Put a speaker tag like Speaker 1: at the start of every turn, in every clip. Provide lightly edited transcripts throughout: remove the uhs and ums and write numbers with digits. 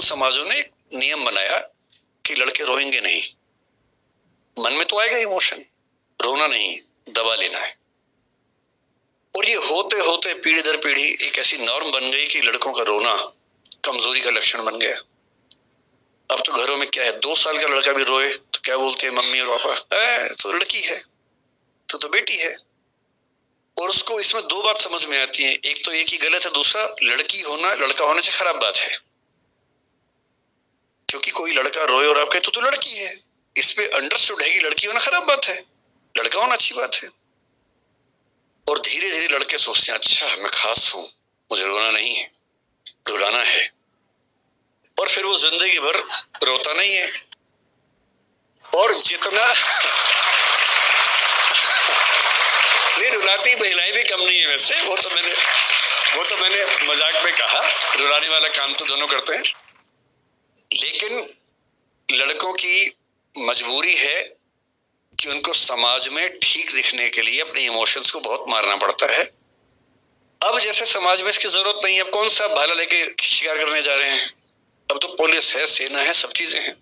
Speaker 1: समाजों ने एक नियम बनाया कि लड़के रोएंगे नहीं। मन में तो आएगा इमोशन, रोना नहीं, दबा लेना है। और ये होते होते पीढ़ी दर पीढ़ी एक ऐसी नॉर्म बन गई कि लड़कों का रोना कमजोरी का लक्षण बन गया। अब तो घरों में क्या है, 2 साल का लड़का भी रोए तो क्या बोलते हैं मम्मी और पापा, तो लड़की है, तो बेटी है। और उसको इसमें 2 बात समझ में आती है, एक तो एक ही गलत है, दूसरा लड़की होना लड़का होने से खराब बात है। क्योंकि कोई लड़का रोए और आप कहे तो लड़की है, इस पे अंडरस्टूड है कि लड़की होना खराब बात है, लड़का होना अच्छी बात है। और धीरे धीरे लड़के सोचते हैं अच्छा मैं खास हूं, मुझे रोना नहीं है, रुलाना है। और फिर वो जिंदगी भर रोता नहीं है। और जितना नहीं, रुलाती महिलाएं भी कम नहीं है वैसे, वो तो मैंने मजाक में कहा, रुलाने वाला काम तो दोनों करते हैं। लेकिन लड़कों की मजबूरी है कि उनको समाज में ठीक दिखने के लिए अपने इमोशंस को बहुत मारना पड़ता है। अब जैसे समाज में इसकी जरूरत नहीं है, अब कौन सा भाला लेके शिकार करने जा रहे हैं, अब तो पुलिस है, सेना है, सब चीजें हैं।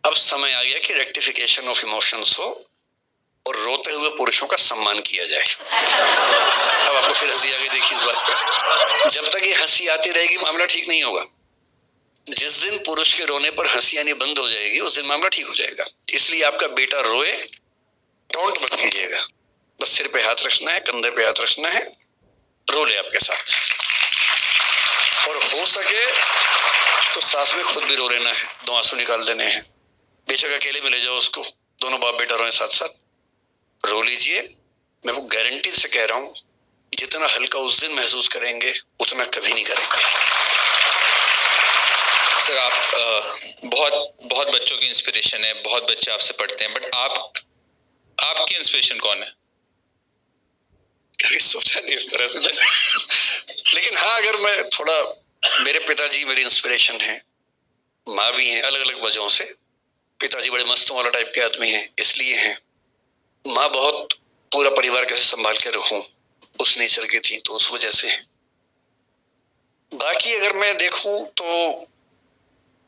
Speaker 1: अब समय आ गया कि रेक्टिफिकेशन ऑफ इमोशंस हो और रोते हुए पुरुषों का सम्मान किया जाए। अब आपको फिर हंसी आ गई, देखिए इस बात पर। जब तक ये हंसी आती रहेगी मामला ठीक नहीं होगा। जिस दिन पुरुष के रोने पर हंसी आनी बंद हो जाएगी उस दिन मामला ठीक हो जाएगा। इसलिए आपका बेटा रोए, टोंट मत कीजिएगा, बस सिर पे हाथ रखना है, कंधे पे हाथ रखना है, रो ले आपके साथ। और हो सके तो साथ में खुद भी रो लेना है, 2 आंसू निकाल देने हैं। बेशक अकेले में ले जाओ उसको, दोनों बाप बेटा रोए साथ साथ, रो लीजिए। मैं वो गारंटी से कह रहा हूं, जितना हल्का उस दिन महसूस करेंगे उतना कभी नहीं करेंगे।
Speaker 2: सर आप बहुत बच्चों की इंस्पिरेशन है, बहुत बच्चे आपसे पढ़ते हैं, बट आपकी इंस्पिरेशन कौन है?
Speaker 1: कभी सोचा नहीं इस तरह से मैंने। लेकिन हाँ, अगर मैं थोड़ा, मेरे पिताजी मेरी इंस्पिरेशन है, माँ भी हैं, अलग अलग वजहों से। पिताजी बड़े मस्तों वाला टाइप के आदमी हैं, इसलिए हैं। माँ बहुत पूरा परिवार कैसे संभाल के रखूं उस नेचर की थी, तो उस वजह से है। बाकी अगर मैं देखूं तो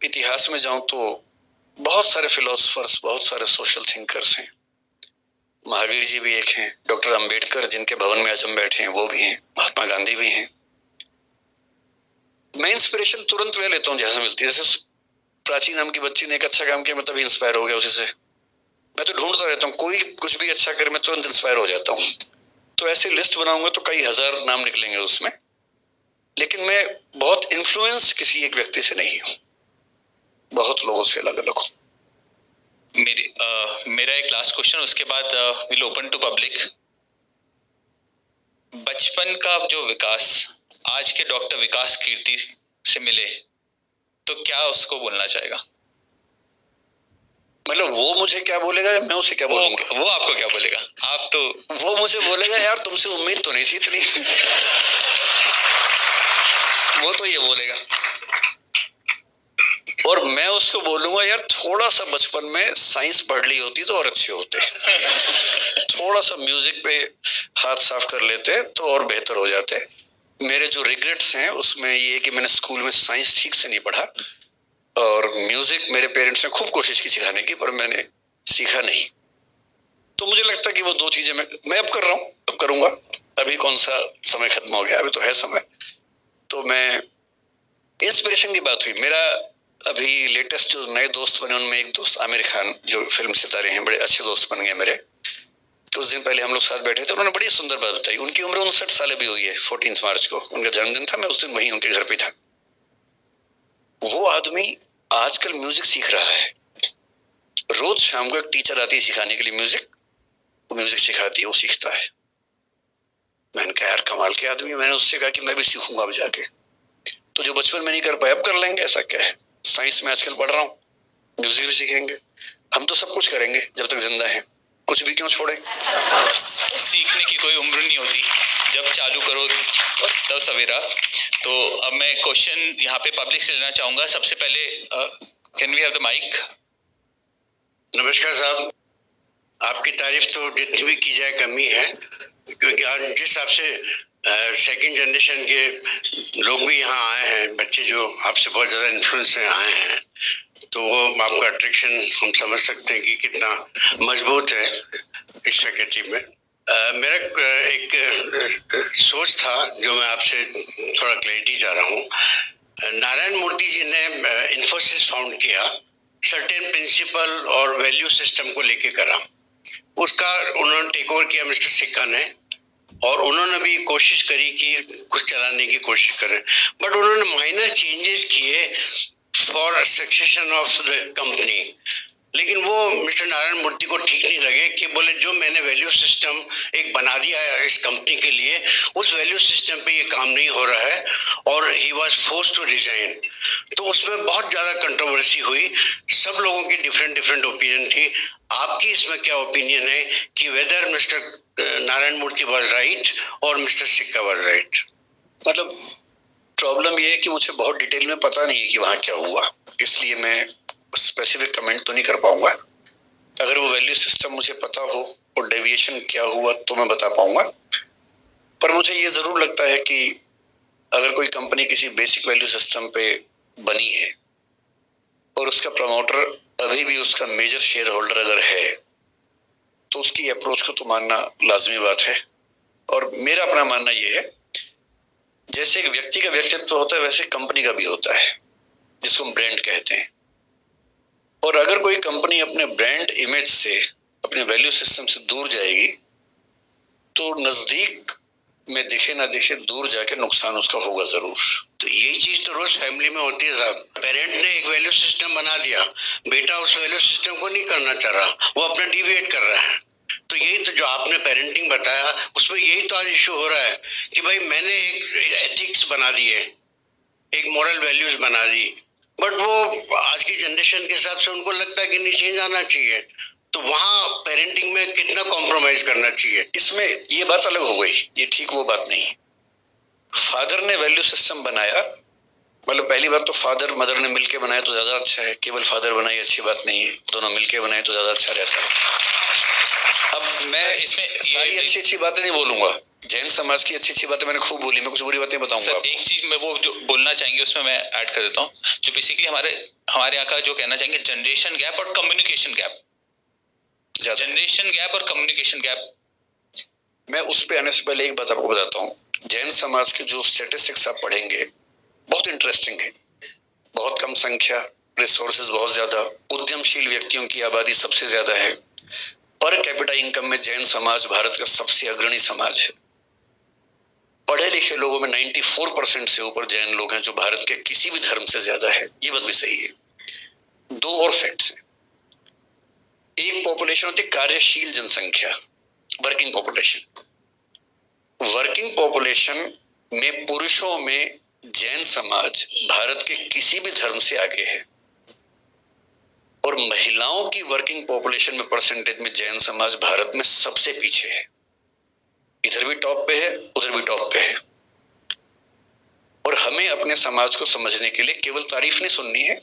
Speaker 1: इतिहास में जाऊं तो बहुत सारे फिलोसफर्स, बहुत सारे सोशल थिंकर्स हैं। महावीर जी भी एक हैं, डॉक्टर अंबेडकर जिनके भवन में आज हम बैठे हैं वो भी हैं, महात्मा गांधी भी हैं। मैं इंस्पिरेशन तुरंत ले लेता हूं जैसे मिलती है। जैसे प्राची नाम की बच्ची ने एक अच्छा काम किया, मैं तभी इंस्पायर हो गया उसी से। मैं तो ढूंढता रहता हूँ, कोई कुछ भी अच्छा करे मैं तुरंत इंस्पायर हो जाता हूँ। तो ऐसी लिस्ट बनाऊंगा तो कई हजार नाम निकलेंगे उसमें। लेकिन मैं बहुत इन्फ्लुएंस किसी एक व्यक्ति से नहीं हूं, बहुत लोगों से अलग अलग हूं।
Speaker 2: मेरा एक लास्ट क्वेश्चन, उसके बाद विल ओपन टू पब्लिक। बचपन का जो विकास आज के डॉक्टर विकास कीर्ति से मिले तो क्या उसको बोलना चाहेगा?
Speaker 1: मतलब वो मुझे क्या बोलेगा या मैं उसे क्या बोलूंगा?
Speaker 2: वो आपको क्या बोलेगा? आप तो,
Speaker 1: वो मुझे बोलेगा यार तुमसे उम्मीद तो नहीं थी इतनी। वो तो ये बोलेगा। और मैं उसको बोलूंगा यार थोड़ा सा बचपन में साइंस पढ़ ली होती तो और अच्छे होते, थोड़ा सा म्यूजिक पे हाथ साफ कर लेते तो और बेहतर हो जाते। मेरे जो रिग्रेट्स हैं उसमें ये कि मैंने स्कूल में साइंस ठीक से नहीं पढ़ा, और म्यूजिक मेरे पेरेंट्स ने खूब कोशिश की सिखाने की, पर मैंने सीखा नहीं। तो मुझे लगता है कि वो 2 चीजें मैं अब कर रहा हूँ, अब करूंगा। अभी कौन सा समय खत्म हो गया, अभी तो है समय। तो मैं, इंस्पिरेशन की बात हुई, मेरा अभी लेटेस्ट जो नए दोस्त बने उनमें एक दोस्त आमिर खान, जो फिल्म सितारे हैं, बड़े अच्छे दोस्त बन गए मेरे। कुछ दिन पहले हम लोग साथ बैठे थे, उन्होंने बड़ी सुंदर बात बताई। उनकी उम्र 59 साल भी हुई है, 14 मार्च को उनका जन्मदिन था, मैं उस दिन वहीं उनके घर पे था। वो आदमी आजकल म्यूजिक सीख रहा है, रोज शाम को एक टीचर आती है सिखाने के लिए म्यूजिक, वो म्यूजिक सिखाती है, वो सीखता है। मैंने कहा यार कमाल के आदमी। मैंने उससे कहा कि मैं भी सीखूंगा अब जाके। तो जो बचपन में नहीं कर पाए अब कर लेंगे, ऐसा क्या है। साइंस में आजकल पढ़ रहा हूँ, म्यूजिक भी सीखेंगे, हम तो सब कुछ करेंगे जब तक जिंदा है, कुछ भी क्यों छोड़े।
Speaker 2: सीखने की कोई उम्र नहीं होती, जब चालू करो तब सवेरा। तो अब मैं क्वेश्चन यहाँ पे पब्लिक से लेना चाहूंगा। सबसे पहले can we have the mic?
Speaker 3: नमस्कार साहब, आपकी तारीफ तो जितनी भी की जाए कमी है, क्योंकि आज जिस हिसाब से सेकंड जनरेशन के लोग भी यहाँ आए हैं, बच्चे जो आपसे बहुत ज़्यादा इन्फ्लुएंस से आए हैं, तो वो आपका अट्रैक्शन हम समझ सकते हैं कि कितना मजबूत है इस फैकल्टी में। मेरा एक सोच था जो मैं आपसे थोड़ा क्लैरिटी चाह रहा हूँ। नारायण मूर्ति जी ने इन्फोसिस फाउंड किया, सर्टेन प्रिंसिपल और वैल्यू सिस्टम को लेके करा, उसका उन्होंने टेक ओवर किया मिस्टर सिक्का ने, और उन्होंने भी कोशिश करी कि कुछ चलाने की कोशिश करें, बट उन्होंने माइनर चेंजेस किए for succession of the company. लेकिन वो मिस्टर नारायण मूर्ति को ठीक नहीं लगे कि बोले जो मैंने वैल्यू सिस्टम एक बना दिया है इस कंपनी के लिए, उस वैल्यू सिस्टम पे ये काम नहीं हो रहा है, और he was forced to resign. तो उसमें बहुत ज़्यादा कंट्रोवर्सी हुई, सब लोगों की डिफरेंट ओपिनियन थी। आपकी इसमें क्या ओपिनियन है कि whether mister Narayana Murthy was right और मिस्टर सिक्का वाज राइट?
Speaker 1: मतलब प्रॉब्लम ये है कि मुझे बहुत डिटेल में पता नहीं है कि वहाँ क्या हुआ, इसलिए मैं स्पेसिफिक कमेंट तो नहीं कर पाऊंगा। अगर वो वैल्यू सिस्टम मुझे पता हो और डेविएशन क्या हुआ तो मैं बता पाऊंगा। पर मुझे ये ज़रूर लगता है कि अगर कोई कंपनी किसी बेसिक वैल्यू सिस्टम पे बनी है और उसका प्रमोटर अभी भी उसका मेजर शेयर होल्डर अगर है, तो उसकी अप्रोच को तो मानना लाजमी बात है। और मेरा अपना मानना ये है, जैसे एक व्यक्ति का व्यक्तित्व होता है वैसे कंपनी का भी होता है, जिसको हम ब्रांड कहते हैं। और अगर कोई कंपनी अपने ब्रांड इमेज से, अपने वैल्यू सिस्टम से दूर जाएगी, तो नजदीक में दिखे ना दिखे दूर जाके नुकसान उसका होगा जरूर।
Speaker 3: तो यही चीज तो रोज फैमिली में होती है साहब। पेरेंट ने एक वैल्यू सिस्टम बना दिया, बेटा उस वैल्यू सिस्टम को नहीं करना चाह रहा, वो अपना डिविएट कर रहा है। तो यही तो जो आपने पेरेंटिंग बताया, उसमें यही तो आज इशू हो रहा है कि भाई मैंने एक एथिक्स बना दिए, एक मॉरल वैल्यूज बना दी, बट वो आज की जनरेशन के हिसाब से उनको लगता है कि नहीं, चेंज आना चाहिए। तो वहाँ पेरेंटिंग में कितना कॉम्प्रोमाइज करना चाहिए?
Speaker 1: इसमें ये बात अलग हो गई, ये ठीक वो बात नहीं। फादर ने वैल्यू सिस्टम बनाया, मतलब पहली बात तो फादर मदर ने मिलके बनाया तो ज्यादा अच्छा है, केवल फादर बनाई अच्छी बात नहीं है, दोनों मिलके बनाए तो ज्यादा अच्छा रहता है। अब मैं इसमें सारी अच्छी बातें नहीं बोलूंगा, जैन समाज की अच्छी बातें मैंने खूब बोली, मैं कुछ बुरी बातें बताऊंगा।
Speaker 2: सर एक चीज मैं वो जो बोलना चाहेंगे उसमें मैं ऐड कर देता हूँ, जो बेसिकली हमारे यहाँ का जो कहना चाहेंगे जनरेशन गैप और कम्युनिकेशन गैप, जनरेशन गैप और कम्युनिकेशन गैप।
Speaker 1: मैं उस पे आने से पहले एक बात आपको बताता हूँ। जैन समाज के जो स्टेटिस्टिक्स आप पढ़ेंगे बहुत इंटरेस्टिंग है। बहुत कम संख्या, रिसोर्सेज बहुत ज्यादा, उद्यमशील व्यक्तियों की आबादी सबसे ज्यादा है, पर कैपिटा इनकम में जैन समाज भारत का सबसे अग्रणी समाज है। पढ़े लिखे लोगों में 94% से ऊपर जैन लोग हैं, जो भारत के किसी भी धर्म से ज्यादा है। ये बात भी सही है। दो और फैक्ट्स हैं। एक पॉपुलेशन होती है कार्यशील जनसंख्या, वर्किंग पॉपुलेशन। वर्किंग पॉपुलेशन में पुरुषों में जैन समाज भारत के किसी भी धर्म से आगे है, और महिलाओं की वर्किंग पॉपुलेशन में परसेंटेज में जैन समाज भारत में सबसे पीछे है। इधर भी टॉप पे है, उधर भी टॉप पे है। और हमें अपने समाज को समझने के लिए केवल तारीफ नहीं सुननी है,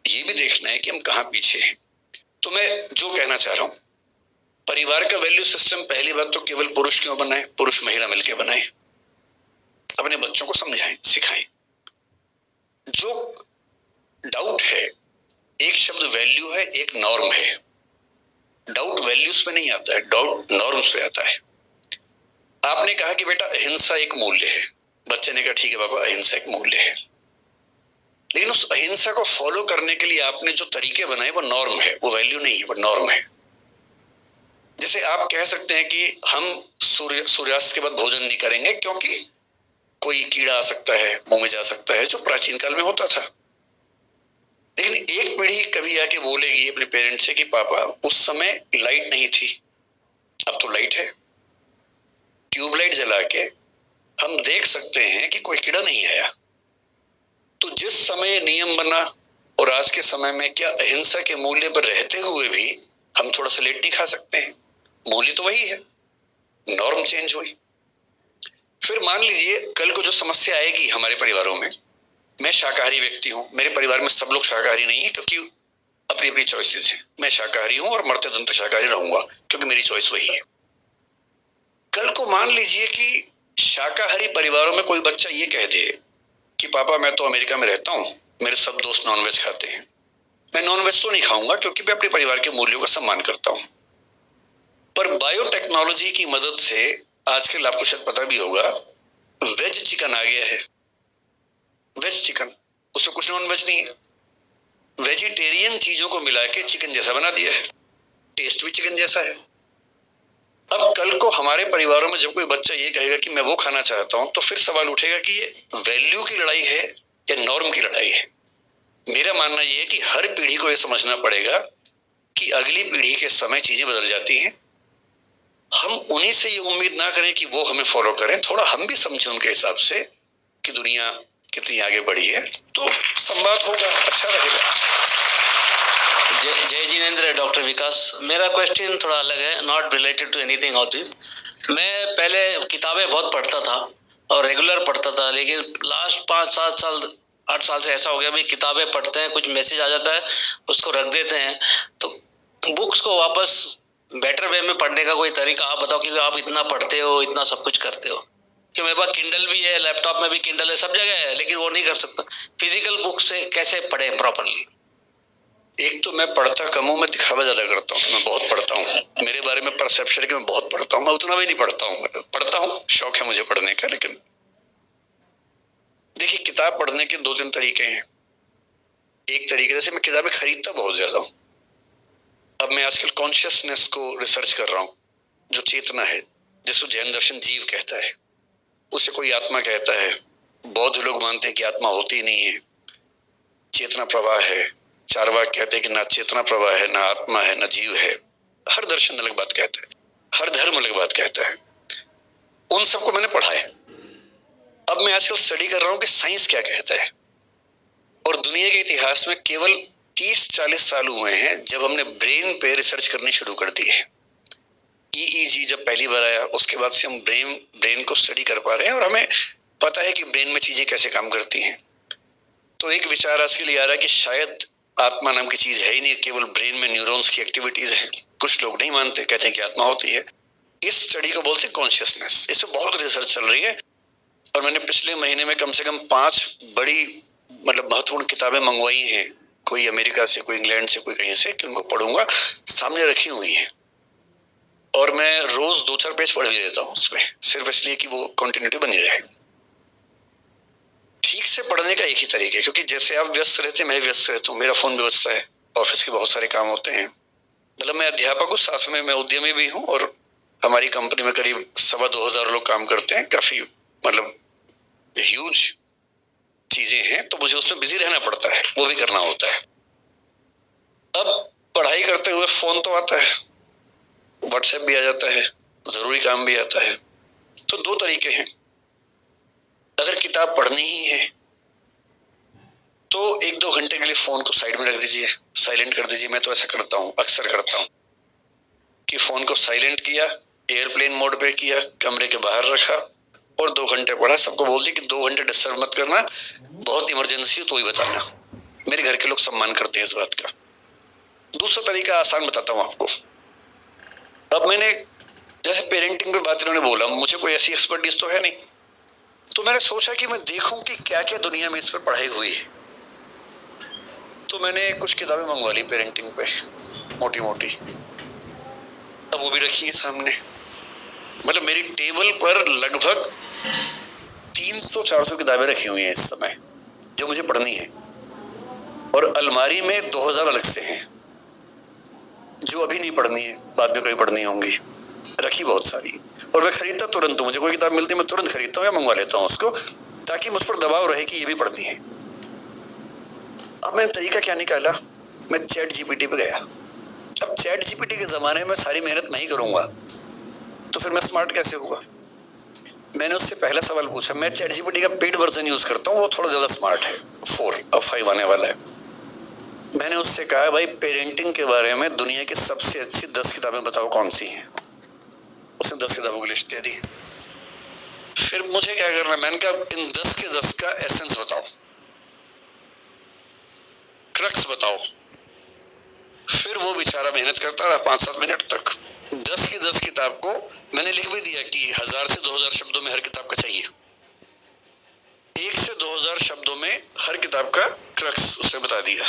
Speaker 1: ये भी देखना है कि हम कहाँ पीछे हैं। तो मैं जो कहना चाह रहा हूं, परिवार का वैल्यू सिस्टम पहली बात तो केवल पुरुष क्यों बनाए, पुरुष महिला मिलकर बनाए, अपने बच्चों को समझाएं, सिखाएं। जो डाउट है, एक शब्द वैल्यू है, एक नॉर्म है। डाउट वैल्यूज पे नहीं आता है, डाउट नॉर्म्स पे आता है। आपने कहा कि बेटा अहिंसा एक मूल्य है, बच्चे ने कहा ठीक है बाबा अहिंसा एक मूल्य है, लेकिन उस अहिंसा को फॉलो करने के लिए आपने जो तरीके बनाए वो नॉर्म है, वो वैल्यू नहीं है, वो नॉर्म है। जैसे आप कह सकते हैं कि हम सूर्यास्त के बाद भोजन नहीं करेंगे क्योंकि कोई कीड़ा आ सकता है, मुंह में जा सकता है, जो प्राचीन काल में होता था। लेकिन एक पीढ़ी कभी आके बोलेगी अपने पेरेंट्स से कि पापा उस समय लाइट नहीं थी, अब तो लाइट है, ट्यूबलाइट जला के हम देख सकते हैं कि कोई कीड़ा नहीं आया। तो जिस समय नियम बना और आज के समय में क्या अहिंसा के मूल्य पर रहते हुए भी हम थोड़ा सा लेट नहीं खा सकते हैं? मूल्य तो वही है, नॉर्म चेंज हुई। फिर मान लीजिए कल को जो समस्या आएगी हमारे परिवारों में, मैं शाकाहारी व्यक्ति हूं, मेरे परिवार में सब लोग शाकाहारी नहीं है क्योंकि अपनी अपनी चॉइसेस हैं। मैं शाकाहारी हूं और मरते दम तक शाकाहारी रहूंगा क्योंकि मेरी चॉइस वही है। कल को मान लीजिए कि शाकाहारी परिवारों में कोई बच्चा ये कह दे कि पापा मैं तो अमेरिका में रहता हूँ, मेरे सब दोस्त नॉनवेज खाते हैं, मैं नॉनवेज तो नहीं खाऊंगा क्योंकि मैं अपने परिवार के मूल्यों का सम्मान करता हूँ। पर बायोटेक्नोलॉजी की मदद से आजकल आपको शायद पता भी होगा, वेज चिकन आ गया है। वेज चिकन, उसमें कुछ नॉनवेज नहीं है, वेजिटेरियन चीजों को मिला के चिकन जैसा बना दिया है, टेस्ट भी चिकन जैसा है। अब कल को हमारे परिवारों में जब कोई बच्चा ये कहेगा कि मैं वो खाना चाहता हूं, तो फिर सवाल उठेगा कि ये वैल्यू की लड़ाई है या नॉर्म की लड़ाई है। मेरा मानना ये है कि हर पीढ़ी को ये समझना पड़ेगा कि अगली पीढ़ी के समय चीजें बदल जाती हैं। हम उन्हीं से ये उम्मीद ना करें कि वो हमें फॉलो करें, थोड़ा हम भी समझें उनके हिसाब से कि दुनिया कितनी आगे बढ़ी है, तो संवाद होगा, अच्छा रहेगा।
Speaker 4: जय जिनेंद्र, डॉक्टर विकास। मेरा क्वेश्चन थोड़ा अलग है, not related to anything of this. मैं पहले किताबें बहुत पढ़ता था और रेगुलर पढ़ता था, लेकिन लास्ट 5-7 साल 8 साल से ऐसा हो गया भी किताबें पढ़ते हैं, कुछ मैसेज आ जाता है, उसको रख देते हैं। तो बुक्स को वापस बेटर वे में पढ़ने का कोई तरीका आप बताओ, क्योंकि आप इतना पढ़ते हो, इतना सब कुछ करते हो। कि मेरे पास किंडल भी है, लैपटॉप में भी किंडल है, सब जगह है, लेकिन वो नहीं कर सकता। फिजिकल बुक से कैसे पढ़े प्रॉपरली?
Speaker 1: एक तो मैं पढ़ता कम हूँ, मैं दिखावा ज्यादा करता हूँ। मैं बहुत पढ़ता हूँ, मेरे बारे में परसेप्शन है कि मैं बहुत पढ़ता हूँ, मैं उतना भी नहीं पढ़ता हूँ, शौक है मुझे पढ़ने का। लेकिन देखिए, किताब पढ़ने के 2-3 तरीके हैं। एक तरीके से मैं किताबें खरीदता बहुत ज्यादा हूँ। अब मैं आजकल कॉन्शियसनेस को रिसर्च कर रहा हूँ, जो चेतना है, जिसको जैन दर्शन जीव कहता है, उसे कोई आत्मा कहता है। बौद्ध लोग मानते हैं कि आत्मा होती नहीं है, चेतना प्रवाह है। चारवाक कहते हैं कि ना चेतना प्रवाह है, ना आत्मा है, ना जीव है। हर दर्शन अलग बात कहता है, हर धर्म अलग बात कहता है। उन सबको मैंने पढ़ा है। अब मैं आजकल स्टडी कर रहा हूं कि साइंस क्या कहता है। और दुनिया के इतिहास में केवल 30-40 साल हुए हैं जब हमने ब्रेन पे रिसर्च करनी शुरू कर दी है। EEG जब पहली बार आया, उसके बाद से हम ब्रेन को स्टडी कर पा रहे हैं और हमें पता है कि ब्रेन में चीजें कैसे काम करती हैं। तो एक विचार आज के लिए आ रहा है कि शायद आत्मा नाम की चीज है ही नहीं, केवल ब्रेन में न्यूरॉन्स की एक्टिविटीज है। कुछ लोग नहीं मानते, कहते हैं कि आत्मा होती है। इस स्टडी को बोलते हैं कॉन्शियसनेस। इस पे बहुत रिसर्च चल रही है और मैंने पिछले महीने में कम से कम 5 बड़ी महत्वपूर्ण किताबें मंगवाई हैं, कोई अमेरिका से, कोई इंग्लैंड से, कोई कहीं से, कि उनको पढ़ूंगा। सामने रखी हुई है और मैं रोज 2-4 पेज पढ़ भी देता हूँ उसमें, सिर्फ इसलिए कि वो कंटिन्यूटी बनी रहे। ठीक से पढ़ने का एक ही तरीका है, क्योंकि जैसे आप व्यस्त रहते हैं, मैं व्यस्त रहता हूँ, मेरा फोन भी बजता है, ऑफिस के बहुत सारे काम होते हैं। मैं अध्यापक हूँ, साथ में मैं उद्यमी भी हूँ और हमारी कंपनी में करीब 2,500 लोग काम करते हैं। काफी ह्यूज चीजें हैं, तो मुझे उसमें बिजी रहना पड़ता है, वो भी करना होता है। अब पढ़ाई करते हुए फोन तो आता है, व्हाट्सएप भी आ जाता है, जरूरी काम भी आता है। तो 2 तरीके हैं। अगर किताब पढ़नी ही है तो 1-2 घंटे के लिए फोन को साइड में रख दीजिए, साइलेंट कर दीजिए। मैं तो ऐसा करता हूँ, अक्सर करता हूँ कि फोन को साइलेंट किया, एयरप्लेन मोड पे किया, कमरे के बाहर रखा और 2 घंटे पढ़ा। सबको बोल दिया कि 2 घंटे डिस्टर्ब मत करना, बहुत इमरजेंसी हो तो ही बताना। मेरे घर के लोग सम्मान करते हैं इस बात का। दूसरा तरीका आसान बताता हूँ आपको। अब मैंने जैसे पेरेंटिंग पे बात इन्होंने बोला, मुझे कोई ऐसी एक्सपर्टीज तो है नहीं, तो मैंने सोचा कि मैं देखूं कि क्या क्या दुनिया में इस पर पढ़ाई हुई है। तो मैंने कुछ किताबें मंगवा ली पेरेंटिंग पे, मोटी मोटी। अब वो भी रखी है सामने। मेरी टेबल पर लगभग 300-400 किताबें रखी हुई हैं इस समय, जो मुझे पढ़नी है। और अलमारी में 2000 अलग से हैं, जो अभी नहीं पढ़नी है, बाद में कोई पढ़नी होंगी, रखी बहुत सारी। और मैं खरीदता तुरंत हूँ, मुझे कोई किताब मिलती है मैं तुरंत खरीदता हूँ या मंगवा लेता हूँ उसको, ताकि मुझ पर दबाव रहे कि ये भी पढ़नी है। अब मैंने तरीका क्या निकाला, मैं ChatGPT पे गया। अब ChatGPT के जमाने में सारी मेहनत मैं ही करूंगा तो फिर मैं स्मार्ट कैसे हुआ। मैंने उससे पहला सवाल पूछा। मैं ChatGPT का पेड वर्जन यूज करता हूँ, वो थोड़ा ज्यादा स्मार्ट है, 4 अब 5 आने वाला है। मैंने उससे कहा, भाई पेरेंटिंग के बारे में दुनिया की सबसे अच्छी 10 किताबें बताओ कौन सी हैं। उसने 10 किताबों की लिस्ट दे दी। फिर मुझे क्या करना, मैंने कहा इन 10 के 10 का एसेंस बताओ, क्रक्स बताओ। फिर वो बेचारा मेहनत करता रहा 5-7 मिनट तक, 10 की 10 किताब को मैंने लिख भी दिया कि 1000 से 2000 शब्दों में हर किताब का चाहिए। 1 से 2000 शब्दों में हर किताब का क्रक्स उसे बता दिया।